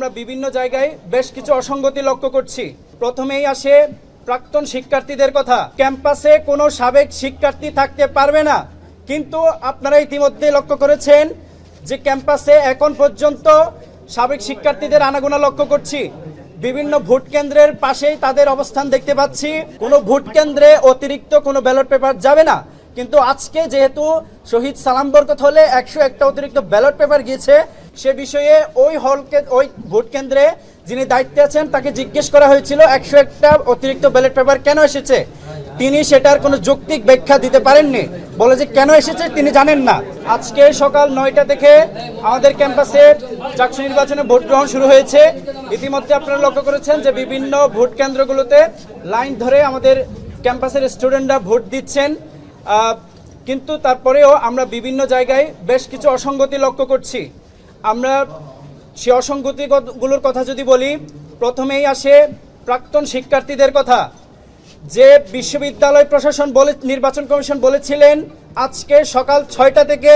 আমরা বিভিন্ন জায়গায় বেশ কিছু অসঙ্গতি লক্ষ্য করছি। প্রথমেই আসে প্রাক্তন শিক্ষার্থীদের কথা। ক্যাম্পাসে কোনো সাবেক শিক্ষার্থী থাকতে পারবে না, কিন্তু আপনারা ইতিমধ্যে লক্ষ্য করেছেন যে ক্যাম্পাসে এখন পর্যন্ত সাবেক শিক্ষার্থীদের আনাগোনা লক্ষ্য করছি। বিভিন্ন ভোট কেন্দ্রের পাশেই তাদের অবস্থান দেখতে পাচ্ছি। কোনো ভোট কেন্দ্রে অতিরিক্ত কোনো ব্যালট পেপার যাবে না, কিন্তু আজকে যেহেতু শহীদ সালাম বরকত হলে 101টা অতিরিক্ত ব্যালট পেপার গিয়েছে, সে বিষয়ে ওই ভোট কেন্দ্রে যিনি দায়িত্বে আছেন তাকে জিজ্ঞেস করা হয়েছিল 101টা অতিরিক্ত ব্যালট পেপার কেন এসেছে। তিনি সেটার কোনো যৌক্তিক ব্যাখ্যা দিতে পারেননি, বলে যে কেন এসেছে তিনি জানেন না। আজকে সকাল 9টা থেকে আমাদের ক্যাম্পাসে চাকসু নির্বাচনে ভোট গ্রহণ শুরু হয়েছে। ইতিমধ্যে আপনারা লক্ষ্য করেছেন যে বিভিন্ন ভোট কেন্দ্রগুলোতে লাইন ধরে আমাদের ক্যাম্পাসের স্টুডেন্টরা ভোট দিচ্ছেন, কিন্তু তারপরেও আমরা বিভিন্ন জায়গায় বেশ কিছু অসঙ্গতি লক্ষ্য করছি। আমরা সে অসঙ্গতিগুলোর কথা যদি বলি, প্রথমেই আসে প্রাক্তন শিক্ষার্থীদের কথা। যে বিশ্ববিদ্যালয় প্রশাসন নির্বাচন কমিশন বলেছিলেন আজকে সকাল 6টা থেকে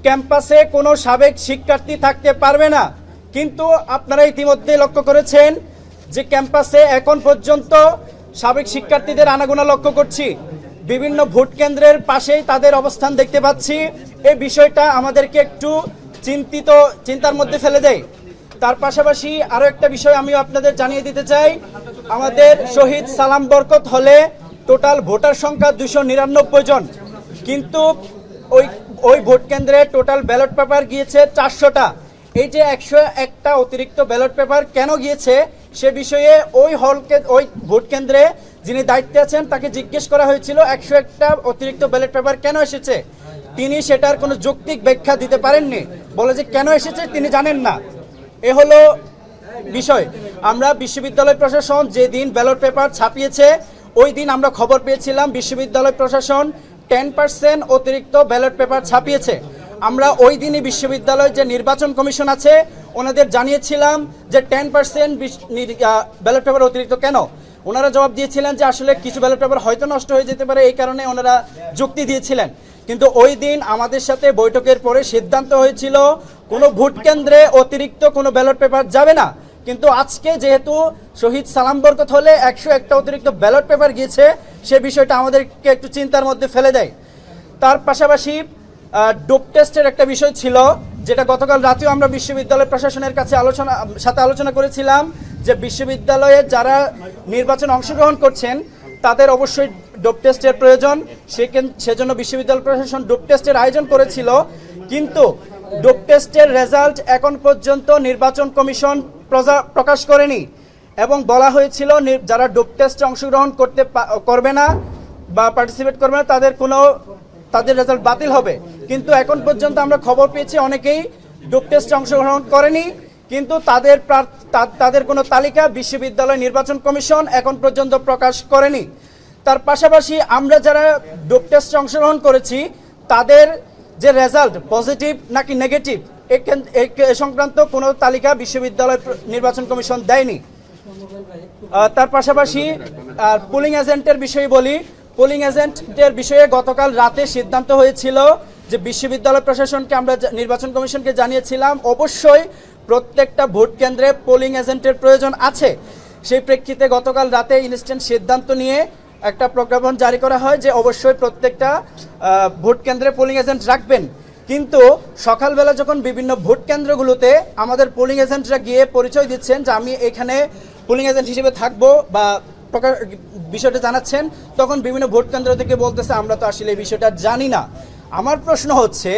ক্যাম্পাসে কোনো সাবেক শিক্ষার্থী থাকতে পারবে না, কিন্তু আপনারা ইতিমধ্যে লক্ষ্য করেছেন যে ক্যাম্পাসে এখন পর্যন্ত সাবেক শিক্ষার্থীদের আনাগোনা লক্ষ্য করছি। বিভিন্ন ভোট কেন্দ্রের পাশেই তাদের অবস্থান দেখতে পাচ্ছি। এই বিষয়টা আমাদেরকে একটু চিন্তার মধ্যে ফেলে দেয়। তার পাশাপাশি আরো একটা বিষয় আমি আপনাদের জানিয়ে দিতে চাই, আমাদের শহীদ সালাম বরকত হলে টোটাল ভোটার সংখ্যা 299 জন, কিন্তু ওই ভোট কেন্দ্রে টোটাল ব্যালট পেপার গিয়েছে 400টা। এই যে 101টা অতিরিক্ত ব্যালট পেপার কেন গিয়েছে সে বিষয়ে ওই ভোট কেন্দ্রে যিনি দায়িত্বে আছেন তাকে জিজ্ঞেস করা হয়েছিল 101টা অতিরিক্ত ব্যালট পেপার কেন এসেছে। তিনি সেটার কোনো যৌক্তিক ব্যাখ্যা দিতে পারেননি, বলে যে কেন এসেছে তিনি জানেন না। এ হলো বিষয়। আমরা বিশ্ববিদ্যালয় প্রশাসন যেদিন ব্যালট পেপার ছাপিয়েছে ওই দিন আমরা খবর পেয়েছিলাম বিশ্ববিদ্যালয় প্রশাসন 10% অতিরিক্ত ব্যালট পেপার ছাপিয়েছে। আমরা ওই দিনই বিশ্ববিদ্যালয় যে নির্বাচন কমিশন আছে ওনাদের জানিয়েছিলাম যে 10% ব্যালট পেপার অতিরিক্ত কেন। ওনারা জবাব দিয়েছিলেন যে আসলে কিছু ব্যালট পেপার হয়তো নষ্ট হয়ে যেতে পারে, এই কারণে ওনারা যুক্তি দিয়েছিলেন। কিন্তু ওই দিন আমাদের সাথে বৈঠকের পরে সিদ্ধান্ত হয়েছিল কোনো ভোট কেন্দ্রে অতিরিক্ত কোনো ব্যালট পেপার যাবে না, কিন্তু আজকে যেহেতু শহীদ সালাম বরকত হলে 101টা অতিরিক্ত ব্যালট পেপার গিয়েছে, সে বিষয়টা আমাদেরকে একটু চিন্তার মধ্যে ফেলে দেয়। তার পাশাপাশি ডোপ টেস্টের একটা বিষয় ছিল, যেটা গতকাল রাতেও আমরা বিশ্ববিদ্যালয় প্রশাসনের কাছে আলোচনা করেছিলাম যে বিশ্ববিদ্যালয়ে যারা নির্বাচনে অংশগ্রহণ করছেন তাদের অবশ্যই ডোপ টেস্টের প্রয়োজন। সেজন্য বিশ্ববিদ্যালয় প্রশাসন ডোপ টেস্টের আয়োজন করেছিল, কিন্তু ডোপ টেস্টের রেজাল্ট এখন পর্যন্ত নির্বাচন কমিশন প্রকাশ করেনি এবং বলা হয়েছিল যারা ডোপ টেস্টে অংশগ্রহণ করবে না বা পার্টিসিপেট করবে না তাদের রেজাল্ট বাতিল হবে। কিন্তু এখন পর্যন্ত আমরা খবর পেয়েছি অনেকেই ডোপ টেস্টে অংশগ্রহণ করেনি, কিন্তু তাদের কোনো তালিকা বিশ্ববিদ্যালয় নির্বাচন কমিশন এখন পর্যন্ত প্রকাশ করেনি। তার পাশাপাশি আমরা যারা ডোপ টেস্টে অংশগ্রহণ করেছি তাদের যে রেজাল্ট পজিটিভ নাকি নেগেটিভ এ সংক্রান্ত কোনো তালিকা বিশ্ববিদ্যালয় নির্বাচন কমিশন দেয়নি। তার পাশাপাশি পোলিং এজেন্টের বিষয়ে বলি, পোলিং এজেন্টের বিষয়ে গতকাল রাতে সিদ্ধান্ত হয়েছিল যে বিশ্ববিদ্যালয় প্রশাসনকে আমরা নির্বাচন কমিশনকে জানিয়েছিলাম অবশ্যই প্রত্যেকটা ভোট কেন্দ্রে পোলিং এজেন্টের প্রয়োজন আছে। সেই প্রেক্ষিতে গতকাল রাতে ইনস্ট্যান্ট সিদ্ধান্ত নিয়ে একটা প্রজ্ঞাপন জারি করা হয় যে অবশ্যই প্রত্যেকটা ভোট কেন্দ্রে পোলিং এজেন্ট রাখবেন। কিন্তু সকালবেলা যখন বিভিন্ন ভোট কেন্দ্রগুলোতে আমাদের পোলিং এজেন্টরা গিয়ে পরিচয় দিচ্ছেন যে আমি এখানে পোলিং এজেন্ট হিসেবে থাকবো বা বিষয়টা জানাচ্ছেন, তখন বিভিন্ন ভোট কেন্দ্র থেকে বলতেছে আমরা তো আসলে এই বিষয়টা জানি না। আমার প্রশ্ন হচ্ছে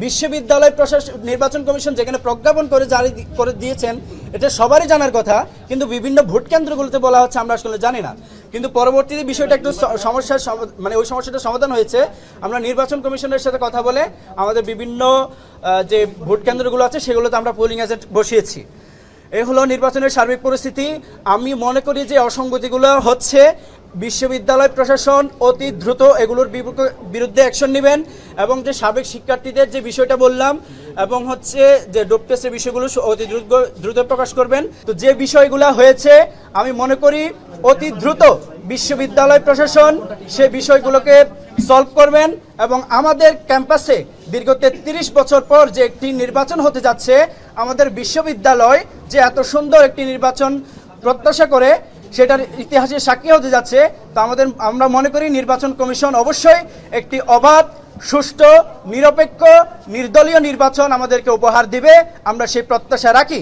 বিশ্ববিদ্যালয় প্রশাসন নির্বাচন কমিশন যেখানে প্রজ্ঞাপন জারি করে দিয়েছেন এটা সবারই জানার কথা, কিন্তু বিভিন্ন ভোট কেন্দ্রগুলোতে বলা হচ্ছে আমরা আসলে জানি না। কিন্তু পরবর্তীতে বিষয়টা একটু ওই সমস্যাটা সমাধান হয়েছে। আমরা নির্বাচন কমিশনের সাথে কথা বলে আমাদের বিভিন্ন যে ভোট কেন্দ্রগুলো আছে সেগুলোতে আমরা পোলিং এজেন্ট বসিয়েছি। এই হলো নির্বাচনের সার্বিক পরিস্থিতি। আমি মনে করি যে অসঙ্গতিগুলো হচ্ছে বিশ্ববিদ্যালয় প্রশাসন অতি দ্রুত এগুলোর বিরুদ্ধে অ্যাকশন নেবেন এবং যে সাবেক শিক্ষার্থীদের যে বিষয়টা বললাম এবং হচ্ছে যে ডোপ টেস্টের বিষয়গুলো অতি দ্রুত প্রকাশ করবেন। তো যে বিষয়গুলো হয়েছে আমি মনে করি অতি দ্রুত বিশ্ববিদ্যালয় প্রশাসন সে বিষয়গুলোকে সলভ করবেন এবং আমাদের ক্যাম্পাসে দীর্ঘ 33 বছর পর যে একটি নির্বাচন হতে যাচ্ছে, আমাদের বিশ্ববিদ্যালয় যে এত সুন্দর একটি নির্বাচন প্রত্যাশা করে সেটার ইতিহাসের সাক্ষী হতে যাচ্ছে। তো আমরা মনে করি নির্বাচন কমিশন অবশ্যই একটি অবাধ, সুষ্ঠু, নিরপেক্ষ, নির্দলীয় নির্বাচন আমাদেরকে উপহার দিবে, আমরা সেই প্রত্যাশা রাখি।